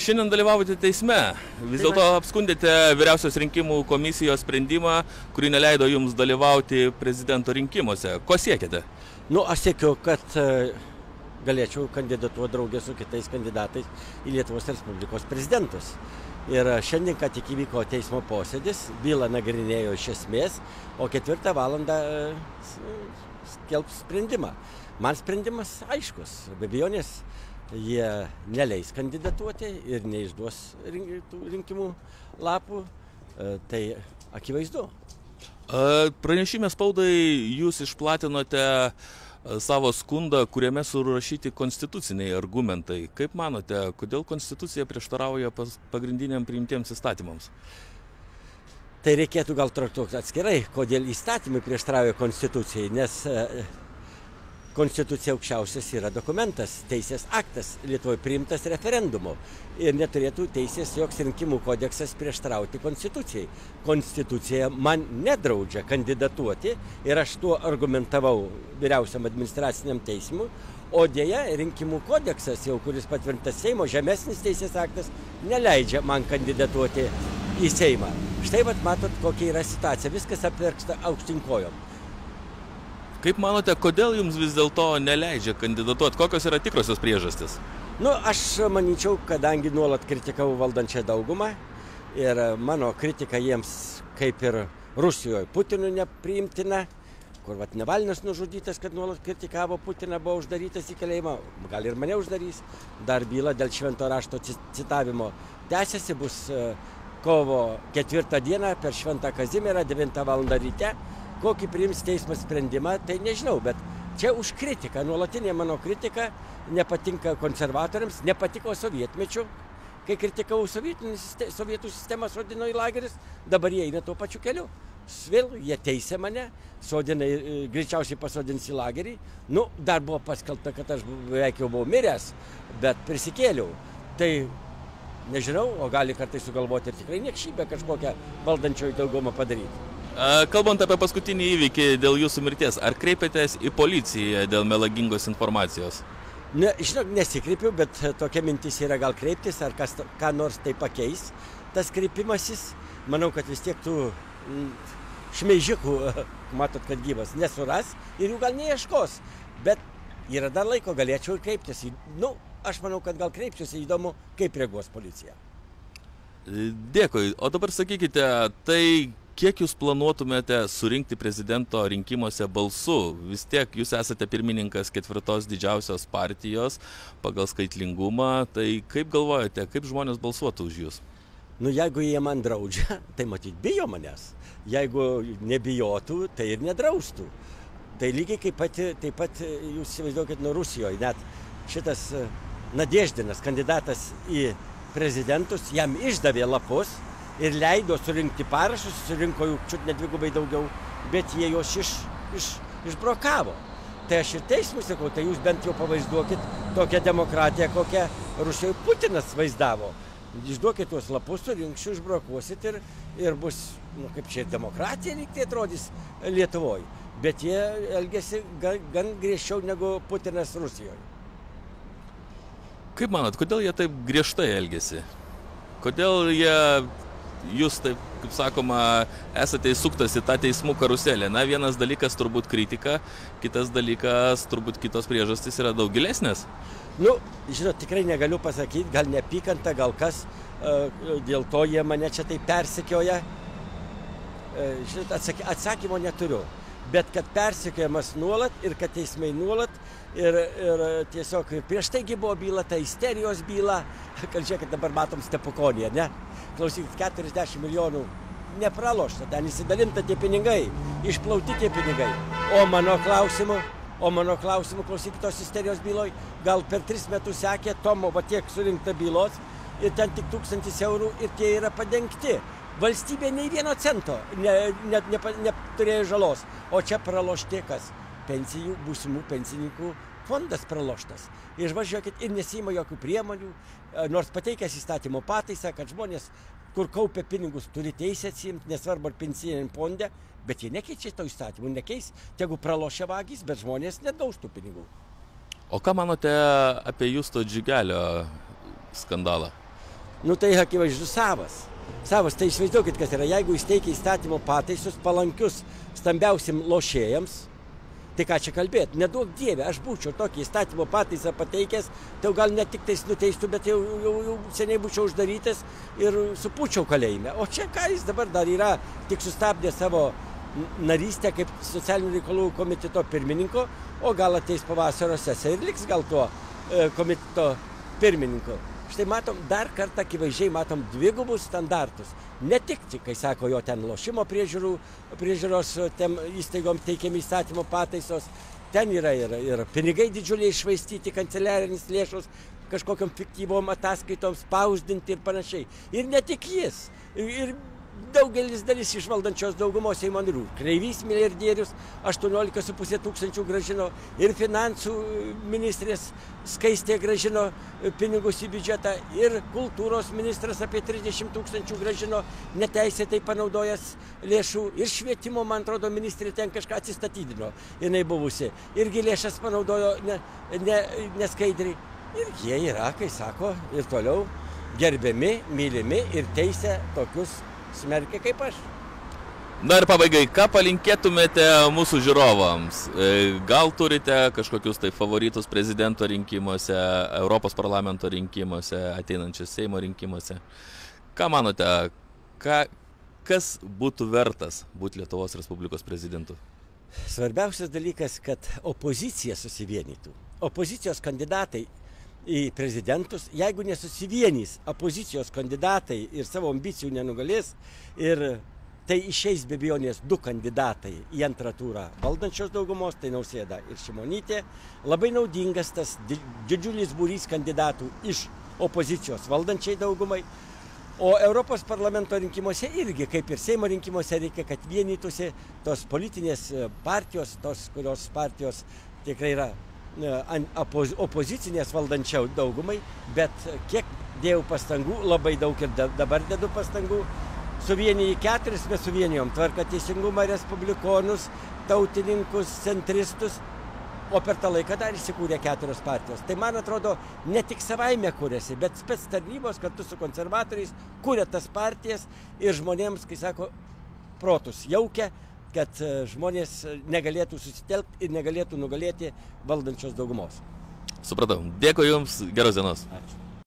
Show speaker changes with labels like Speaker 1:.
Speaker 1: Šiandien dalyvavote teisme. Vis dėlto apskundėte Vyriausios rinkimų komisijos sprendimą, kurį neleido jums dalyvauti prezidento rinkimuose. Ko siekėte?
Speaker 2: Aš siekiu, kad galėčiau kandidatuoti draugę su kitais kandidatais į Lietuvos Respublikos prezidentus. Ir šiandien, ką tik įvyko teismo posėdis, bylą nagrinėjo iš esmės, o 4 valandą skelbs sprendimą. Man sprendimas aiškus, be abejonės jie neleis kandidatuoti ir neišduos rinkimų lapų, tai akivaizdu.
Speaker 1: Pranešime spaudai jūs išplatinote savo skundą, kuriame surašyti konstituciniai argumentai. Kaip manote, kodėl konstitucija prieštarauja pagrindiniam priimtiems įstatymams?
Speaker 2: Tai reikėtų gal traktuoti atskirai, kodėl įstatymai prieštarauja konstitucijai, nes konstitucija aukščiausias yra dokumentas, teisės aktas, Lietuvoje priimtas referendumu ir neturėtų teisės joks rinkimų kodeksas prieštarauti konstitucijai. Konstitucija man nedraudžia kandidatuoti ir aš tuo argumentavau Vyriausiam administraciniam teismui, o dėja rinkimų kodeksas, jau kuris patvirtintas Seimo, žemesnis teisės aktas, neleidžia man kandidatuoti į Seimą. Štai matot, kokia yra situacija, viskas apverksta aukštyn kojom.
Speaker 1: Kaip manote, kodėl jums vis dėlto neleidžia kandidatuoti? Kokios yra tikrosios priežastys?
Speaker 2: Aš manyčiau, kadangi nuolat kritikavau valdančią daugumą ir mano kritika jiems, kaip ir Rusijoje, Putinui nepriimtina, kur Navalnas nužudytas, kad nuolat kritikavo Putiną, buvo uždarytas į kalėjimą, gal ir mane uždarys, dar byla dėl švento rašto citavimo tęsiasi, bus kovo 4 dieną per Šventą Kazimierą 9 val. Ryte. Kokį priims teismas sprendimą, tai nežinau, bet čia už kritiką, nuolatinė mano kritika nepatinka konservatoriams, nepatiko sovietmečiu, kai kritikavau sovietų sistemą, sodino į lageris, dabar jie eina tuo pačiu keliu. Vėl jie teisė mane, greičiausiai pasodins į lagerį, dar buvo paskelbta, kad aš beveik jau buvau miręs, bet prisikėliau. Tai nežinau, o gali kartais sugalvoti ir tikrai niekšybę kažkokią valdančioji daugumą padaryti.
Speaker 1: Kalbant apie paskutinį įvykį dėl jūsų mirties, ar kreipėtės į policiją dėl melagingos informacijos?
Speaker 2: Žinok, nesikreipiu, bet tokia mintis yra gal kreiptis, ar ką nors tai pakeis. Tas kreipimasis, manau, kad vis tiek tų šmeižikų, matot, kad gyvas, nesuras ir jų gal neieškos. Bet yra dar laiko, galėčiau ir kreiptis. Aš manau, kad gal kreipsiuosi, įdomu, kaip reaguos policija.
Speaker 1: Dėkui. O dabar sakykite, tai kiek jūs planuotumėte surinkti prezidento rinkimuose balsų? Vis tiek jūs esate pirmininkas 4 didžiausios partijos pagal skaitlingumą, tai kaip galvojate, kaip žmonės balsuotų už jūs?
Speaker 2: Jeigu jie man draudžia, tai matyt bijo manęs. Jeigu nebijotų, tai ir nedraustų. Tai lygiai taip pat jūs įsivaizduokit Rusijoje, net šitas Nadeždinas, kandidatas į prezidentus, jam išdavė lapus ir leido surinkti parašus, surinko jų čiut nedvigubai daugiau, bet jie juos išbrokavo. Tai aš ir teismui sakau, tai jūs bent jau pavaizduokit tokią demokratiją, kokią Rusijoje Putinas vaizdavo. Išduokit tuos lapus, surinkšiu, išbrokuosit ir bus, kaip čia demokratija lyg tai atrodys Lietuvoje. Bet jie elgėsi gan griežčiau negu Putinas Rusijoje.
Speaker 1: Kaip manot, kodėl jie taip griežtai elgėsi? Kodėl jūs, taip kaip sakoma, esate įsuktas į tą teismų karuselę? Vienas dalykas turbūt kritika, kitas dalykas turbūt kitos priežastys yra daug gilesnės.
Speaker 2: Žinot, tikrai negaliu pasakyti, gal neapykanta, gal kas, dėl to jie mane čia taip persekioja. Žinot, atsakymo neturiu. Bet kad persekiojamas nuolat ir kad teismai nuolat ir tiesiog prieš taigi buvo byla, ta isterijos byla, kad žiūrėkit, dabar matom Stepukoniją, ne? Klausykit, 40 milijonų nepralošta, ten įsidalinta tie pinigai, išplauti tie pinigai. O mano klausimu, klausykit, tos isterijos byloj, gal per 3 metus sekė Tomo, tiek surinkta bylos ir ten tik 1000 eurų ir tie yra padengti. Valstybė nei 1 cento neturėjo žalos, o čia pralošti kas? Būsimų pensininkų fondas praloštas. Ir važiuokit, ir nesima jokių priemonių, nors pateikęs įstatymo pataisą, kad žmonės, kur kaupia pinigus, turi teisę atsiimti, nesvarbu ar pensiniam fonde, bet jie nekeičia to įstatymų, nekeis, tegu pralošia vagys, bet žmonės negaus tų pinigų.
Speaker 1: O ką manote apie Justo Džiugelio skandalą?
Speaker 2: Nu tai akivaizdu savas. Savas, tai įsivaizduokit, kas yra, jeigu jis teikia įstatymo pataisus palankius stambiausiam lošėjams, tai ką čia kalbėti, neduok Dieve, aš būčiau tokį įstatymo pataisą pateikęs, tai gal ne tik tais nuteistų, bet jau seniai būčiau uždarytas ir supūčiau kalėjime. O čia ką jis dabar dar yra, tik sustabdė savo narystę kaip socialinių reikalų komiteto pirmininko, o gal ateis pavasario sesija ir liks gal tuo komiteto pirmininku. Štai matom, dar kartą akivaizdžiai matom dvigubus standartus. Ne tik, kai sako jo ten lošimo priežiūros įstaigom teikiami įstatymo pataisos, ten yra ir pinigai didžiuliai iššvaistyti, kanceliarinis lėšos, kažkokiam fiktyvom ataskaitoms spausdinti ir panašiai. Ir ne tik jis, ir daugelis dalis iš valdančios daugumos Seimo narių. Kreivys milijardierius 18,5 tūkstančių gražino ir finansų ministrės Skaistė gražino pinigus į biudžetą ir kultūros ministras apie 30 tūkstančių gražino neteisėtai panaudojęs lėšų ir švietimo, man atrodo, ministrė ten kažką atsistatydino, jinai buvusi. Irgi lėšas panaudojo neskaidriai. Ir jie yra, kai sako, ir toliau gerbiami, mylimi ir teisę tokius smerkia kaip aš.
Speaker 1: Na ir pabaigai, ką palinkėtumėte mūsų žiūrovams? Gal turite kažkokius tai favoritus prezidento rinkimuose, Europos parlamento rinkimuose, ateinančios Seimo rinkimuose? Ką manote, kas būtų vertas būti Lietuvos Respublikos prezidentu?
Speaker 2: Svarbiausias dalykas, kad opozicija susivienytų. Opozicijos kandidatai į prezidentus, jeigu nesusivienys opozicijos kandidatai ir savo ambicijų nenugalės, ir tai išeis be abejonės 2 kandidatai į antrą turą valdančios daugumos, tai Nausėda ir Šimonytė, labai naudingas tas didžiulis būrys kandidatų iš opozicijos valdančiai daugumai, o Europos parlamento rinkimuose irgi, kaip ir Seimo rinkimuose, reikia, kad vienytųsi tos politinės partijos, tos kurios partijos tikrai yra opozicinės valdančiau daugumai, bet kiek dėjau pastangų, labai daug ir dabar dedu pastangų, suvienijai 4, mes suvienijom Tvarką teisingumą, respublikonus, tautininkus, centristus, o per tą laiką dar įsikūrė 4 partijos. Tai man atrodo, ne tik savaime kūrėsi, bet spec tarnybos kartu su konservatoriais kūrė tas partijas ir žmonėms, kai sako, protus jaukia, kad žmonės negalėtų susitelkti ir negalėtų nugalėti valdančios daugumos.
Speaker 1: Supratau. Dėkui Jums, geros dienos.
Speaker 2: Ačiū.